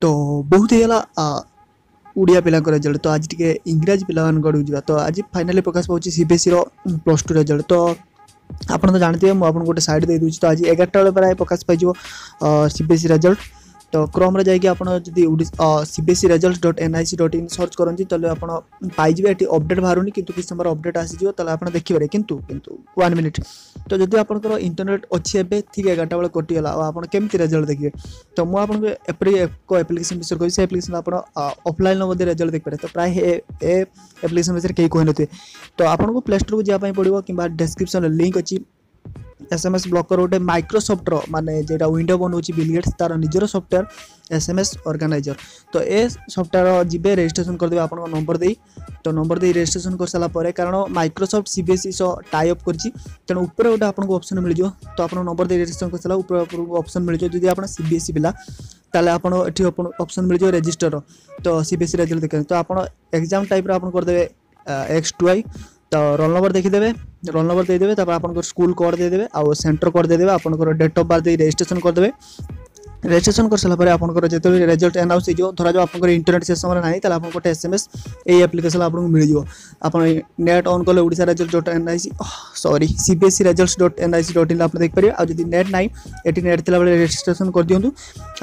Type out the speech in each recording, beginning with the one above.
तो बहुत ही ओडिया पिला रिजल्ट तो आज टे इंग्राजी पिला जा तो आज फाइनाली प्रकाश पाँच सीबीएसई प्लस टू रिजल्ट तो आप तो जानते हैं मुझे गोटे साइड दे दूँ तो आज 11टा बेले प्राय प्रकाश पाई सीबीएसई रिजल्ट तो क्रम रे जाइए आप सीबीएसई results.nic.in सर्च करती तो आप पाइबे ये अपडेट बाहरुनी किंतु किसी समय अपडेट आसीजो तो आप देखिए किंतु 1 मिनिट तो जब आपंकर इंटरनेट अच्छी एवं ठीक 11टा बेले कटिगला आप केमती रिजल्ट देखिए तो मुझे एक एप्लिकेशन विषय कही से एप्लिकेशन आप ऑफलाइन मध्य रिजल्ट देखिए तो प्राय एप्लिकेशन विषय कहीं कही थे तो आपको प्ले स्टोर को जावाई पड़ो कि डिस्क्रिप्शन लिंक अच्छी एसएमएस ब्लॉकर गोटे माइक्रोसॉफ्ट माने जेटा विंडो बनाऊँ बिल गेट्स तार निजर सॉफ्टवेयर एसएमएस ऑर्गेनाइजर तो ये सॉफ्टवेयर जीवे रजिस्ट्रेशन करदे आप नंबर दे तो नंबर दे रजिस्ट्रेशन कर सारा पर कारण माइक्रोसॉफ्ट सीबीएसई टाई अप कर तेणु ऊपर गोटे आपको ऑप्शन मिल जाए तो आप नंबर दे रजिस्ट्रेशन कर सारा ऊपर ऑप्शन मिल जाए जब आप सीबीएसई पिला ताले आप ऑप्शन मिल जाए रजिस्टर तो सीबीएसई रिजल्ट देखें तो आप एग्जाम टाइप आप करदे X2I तो रोल नंबर देखीदे रोल नंबर देदेवे आप स्कूल कोड देदेवे आ सेंटर कोड देदेवे आप डेट ऑफ बर्थ रजिस्ट्रेशन करदे रजिस्ट्रेशन कर सारा आपंकर जो रिजल्ट अनाउंस हो धरा जाओ आप इंटरनेट से समय ना आप गोटे एसएमएस ये एप्लिकेशन आपको मिल जाए आप नेट ऑन कले Odisha results.nic sorry CBSE results.nic.in आप देखिए आ जब नेट ना ये नेट थी रजिस्ट्रेशन कर दिंतु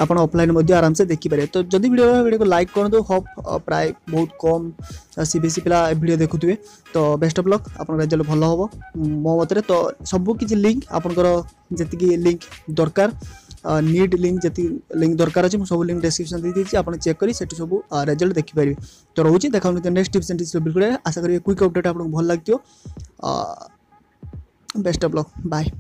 आप ऑफलाइन आराम से देखिपारे तो जब वीडियो को लाइक कर दो होप प्राय बहुत कम सीबीएसई पिला वीडियो देखुए तो बेस्ट ऑफ लक आप रिजल्ट भल हम मो मत तो सबू किसी लिंक आपंकर जी लिंक दरकार नीड लिंक जी लिंक दरकार अच्छे सब लिंक डिस्क्रिप्शन दे दीजिए आप चेक करी सब रिजल्ट देखिपारे तो रोचे देखा नेक्स्ट टिप्स एंड बिल्कुल आशा करिए क्विक अपडेट आपको भल लगे बेस्ट ऑफ लक बाय।